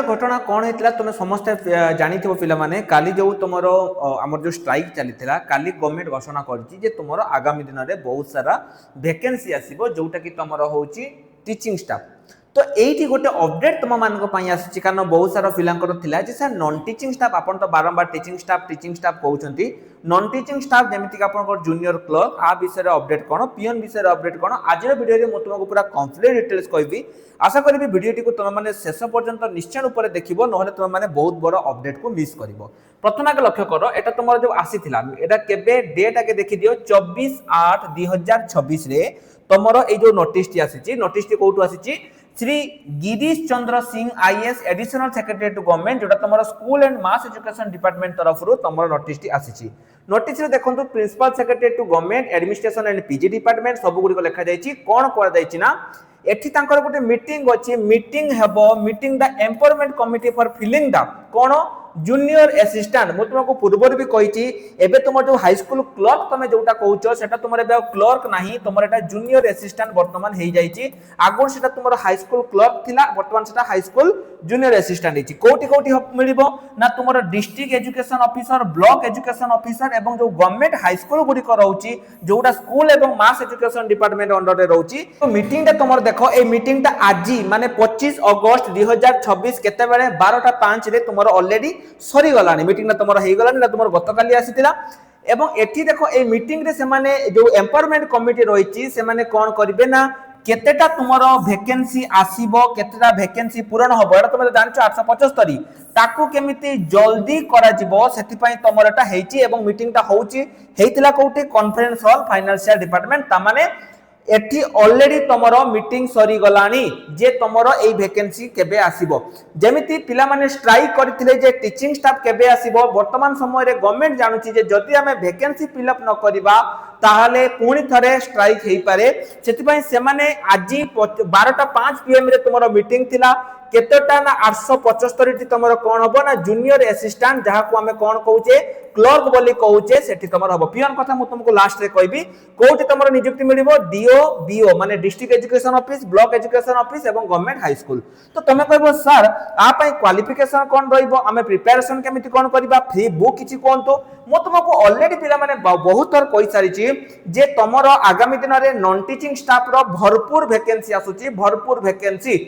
घटना कौन होता तुम समस्त जानी पिला माने काली जो तुम आमर जो स्ट्राइक चली काली गवर्नमेंट घोषणा कर तुम आगामी दिन में बहुत सारा वैकेंसी आसो जोटा कि तुम हूँ टीचिंग स्टाफ तो यही गोटे अपडेट तुम मान आसी कारण बहुत सारा पिला सर नॉन टीचिंग स्टाफ आप तो बारंबार टीचिंग स्टाफ कहते नॉन टीचिंग स्टाफ जमीक आप जूनियर क्लर्क आ विषय अपडेट कौन पीएन विषय अपडेट कौन आज वीडियो में तुमको पूरा कंप्लीट डिटेल्स कहबी आशा करी वीडियोटी को तुम मैंने शेष पर्यंत निश्चय रूप से देखो ना तुम मैंने बहुत बड़ अपडेट को मिस कर प्रथम आगे लक्ष्य कर एटा तुम जो आसीथिला एटा केबे डेट आगे देखि दियो 24/8/2026 रे तुमर ए जो नोटिस टी आसीची नोटिस टी कोठु आसीची Shri Girish Chandra Singh IAS additional secretary to government जोटा तुम school and mass education department तरफ तुम नोटिस टी आसीची नोटिस रे देखंतु principal secretary to government administration and PG department सब गुडी को लिखा जायछि कोन कोरा जायछि ना एठी तांकर गोटे मीटिंग अछि मीटिंग हेबो meeting the empowerment committee for filling the कोन जूनियर असिस्टेंट मु तुमको पूर्व भी कही एबे तुम जो हाई स्कूल क्लर्क तुम जोटा कहूछ सेटा तुम क्लर्क नाही तुम एटा जूनियर असिस्टेंट वर्तमान हो जाइए आगुर सेटा तुम हाई स्कूल क्लर्क थिला वर्तमान सेटा हाई स्कूल जूनियर असिस्टेंट होती कोटी कोटी मिलिबो ना तुम district education officer block education officer एवं जो गवर्नमेंट हाई स्कूल गुड़िक रोची जोटा स्कूल एवं मास एजुकेशन डिपार्टमेंट अंडर रोची तो मीटिंग तुम देखो ए मीटिंग आज माने 25 अगस्त 2026 केते बेले 12:05 रे तुम ऑलरेडी सरी गलानी मीटिंग तुम हो गलानी ना तुम गतकाली आसीथिला एवं एठी देखो ए मीटिंग रे से माने जो एम्पावरमेंट कमिटी रहिछि से माने कोन करिवे ना केतेटा तुमरो वैकेंसी आसीबो केतेटा वैकेंसी पूर्ण होबो एटा तुम जानछो 875 ताकू केमिति जल्दी करा जिवो सेति पई तुमरटा हेछि एवं मीटिंग ता होछि हेतिला कोठी कॉन्फ्रेंस हॉल फाइनेंशियल डिपार्टमेंट ता माने एठी ऑलरेडी तुमरो मीटिंग सरी गलानी जे तुमरो एई वैकेंसी केबे आसीबो जेमिति पिला माने स्ट्राइक करथिले जे टीचिंग स्टाफ केबे आसीबो वर्तमान समय रे गवर्नमेंट जानुची जे जदि हमें वैकेंसी फिल अप न करिबा ताहाले पुणी थरे स्ट्राइक हेई पारे सेति पई से माने आजि 12:05 पीएम रे तुमरो मीटिंग थिला केतटा ना 875 टी तुमरो कोन हबो ना जूनियर असिस्टेंट जहा को हमें कोन कहूचे क्लर्क बोली कहूचे सेठी तुमरो हबो पियन कथा मु तुमको लास्ट रे कहबी कोठी तुमरो नियुक्ति मिलिबो डीओ बीओ माने district education office block education office एवं गवर्नमेंट हाई स्कूल तो तुम कहबो सर आ पई क्वालिफिकेशन कोन रहिबो हमें प्रिपरेशन केमिति कोन करबा फ्री बुक किछि कोनतो मु तुमको ऑलरेडी पिला माने बहुत थर कहि सारी छी जे तुमरो आगामी दिन रे नॉन टीचिंग स्टाफ रो भरपूर वैकेंसी आसुची भरपूर वैकेंसी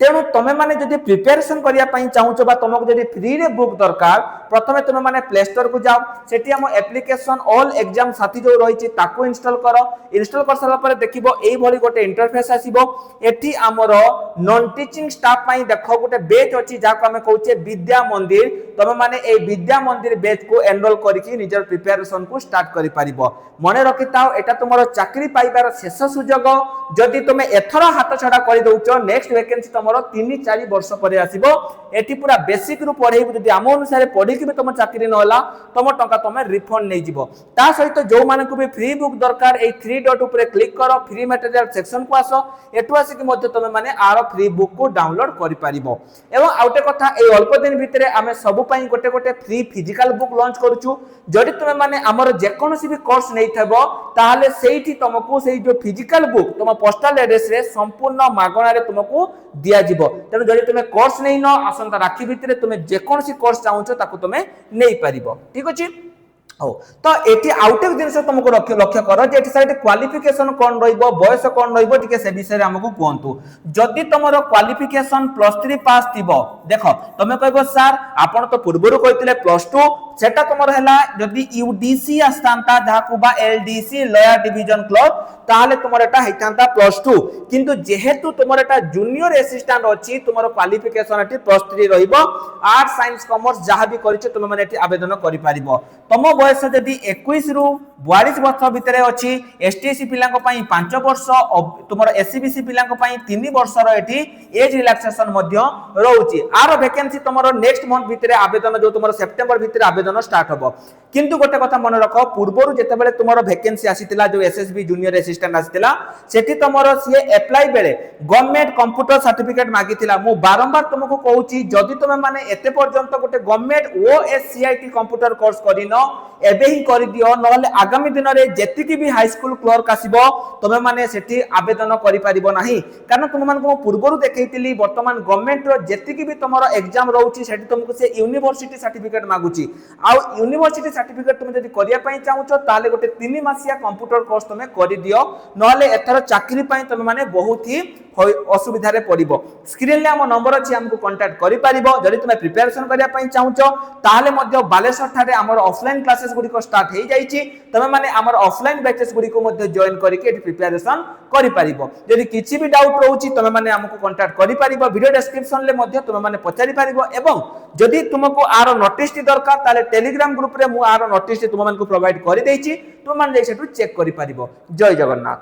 तेणु तुम मैंने जदि प्रिपेरेसन करने चाहूच तुमको जदि फ्री रे बुक दरकार प्रथम तुम मैंने प्ले स्टोर को जाओ सेठी हम एप्लिकेशन ऑल एग्जाम साथी जो रही ताकू इंस्टॉल कर सारा पर देखिबो एई भली गोटे इंटरफेस आसीबो एठी हमरो नॉन टीचिंग स्टाफ पई देखो गोटे बैच अछि जाको हम कहूचे विद्या मंदिर तुम माने ए विद्या मंदिर बैच को एनरोल करके निजर प्रिपेरेसन को स्टार्ट करि परिबो मने रखिताओ एटा तुमरो चाकरी पाइबार शेष सुजोग जदि तुम एथरा हाथ छडा करि दउचो नेक्स्ट वैकेंसी तुमरो 3-4 वर्ष पर आसीबो एठी पूरा बेसिक रु पढेइबो जदि आम अनुसार पढि कि तुम चाकरी न होला तुम टंका तुम रिफंड नै जिवो ता सहित जो माने को भी फ्री बुक दरकार ए 3 डॉट ऊपर क्लिक करो फ्री मटेरियल सेक्शन को आसो एटु आसी कि मध्य तुम माने आरो फ्री बुक को डाउनलोड करि परिबो एवं आउटे कथा ए अल्प दिन भितरे आमे सब पई गोटे गोटे फ्री फिजिकल बुक लॉन्च करूछु जदि तुम माने हमर जे कोनोसी भी कोर्स नै थबो ताहाले सेठी तुमको सेही जो फिजिकल बुक तुम पोस्टल एड्रेस रे संपूर्ण मागणा रे तुमको दिया जिवो तेनु जदि तुम कोर्स नै न आसंता राखी भितरे तुम जे कोनोसी कोर्स चाहूचो ताकू तुम नै परिबो ठीक अछि हो तो एटी आउट ऑफ जिनस तुमको लक्ष्य कर जे एटी साइड क्वालिफिकेशन कोन रहिबो बयस कोन रहिबो टिके से विषय रे हमकु कोंतु जदि तुमरो क्वालिफिकेशन +3 पास थिबो देखो तुम कहबो सर आपण तो पूर्वरु कहितले +2 सेटा तुमर हैला जदि यूडीसी आस्तांता जाकू बा एलडीसी लोअर डिवीजन क्लर्क ताहाले तुमर एटा हैतांता +2 किंतु जेहेतु तुमर एटा जूनियर असिस्टेंट अछि तुमरो क्वालिफिकेशन एटी +3 रहिबो आर्ट साइंस कॉमर्स जहा भी करिछ तुम माने एटी आवेदन करि परिबो तुम बयस जदि 21 रु 42 वर्ष भितरे अछि एसटीसी पिलांको पई 5 वर्ष तुमरो एससीबीसी पिलांको पई 3 वर्ष रो एटी एज रिलैक्सेशन मध्य रहउची आरो वैकेंसी तुमरो नेक्स्ट मंथ भितरे आवेदन जो तुमरो सेप्टेम्बर भितरे आवेदन स्टार्ट होबो কিন্তু গোটে কথা মনে রখ পূর্বরু যেতবেলে তোমার ভ্যাকেন্সি আসিলা যে এসএসবি জুনিयर असिस्टेंट আসিলা সেটি তোমার সি এপ্লাই বেলে গভর্নমেন্ট কম্পুটর সার্টিফিকেট মাগিলা মু বারম্বার তোমাকে কହୁছি যদি তুমি মানে এতে পর্যন্ত গোটে গভর্নমেন্ট ওএসসিআইটি কম্পুটর কোর্স করিন এবে হি করে দিও নহলে আগামী দিନରେ যেতিকি বি হাই স্কুল ক্লর্ক আসিব তুমি মানে সেটি আবেদন করি পারিব নাহি কারণ তুমি মানে পূর্বরু দেখাইতিলি বর্তমান গভর্নমেন্ট র যেতিকি বি তোমার এক্সাম রহুছি সেটি তোমাকে সে ইউনিভার্সিটি সার্টিফিকেট মাগুছি আউ ইউনিভার্সিটি সার্টিফিকেট তুমি যদি করিয়া পাই চাহুছ তাহলে গোটে 3 মাসিয়া কম্পুটর কোর্স তুমি করি দিও নহলে এথর চাকরি পাই তুমি মানে বহুত হি অসুবিধারে পড়িব স্ক্রিনে আম নম্বর আছে আমকু কন্টাক্ট করি পারিব যদি তুমি প্রিপারেশন করিয়া পাই চাহুছ তাহলে মধ্য বালেশ্বর ঠারে আমার অফলাইন ক্লাसेस গুড়ি স্টার্ট হয়ে যাইছি তুমি মানে আমার অফলাইন ব্যাচেস গুড়ি মধ্য জয়েন করিকি এটি প্রিপারেশন করি পারিব যদি কিছু বি ডাউট রহুছি তুমি মানে আমকু কন্টাক্ট করি পারিব ভিডিও ডেসক্রিপশন লে মধ্য তুমি মানে পচারি পারিব এবং যদি তোমাকে আর নোটিস টি দরকার তাহলে টেলিগ্রাম গ্রুপ রে মু আর নোটিস টি তুমি মানে প্রোভাইড করি দেইছি তুমি মানে সেটু চেক করি পারিব জয় জগন্নাথ।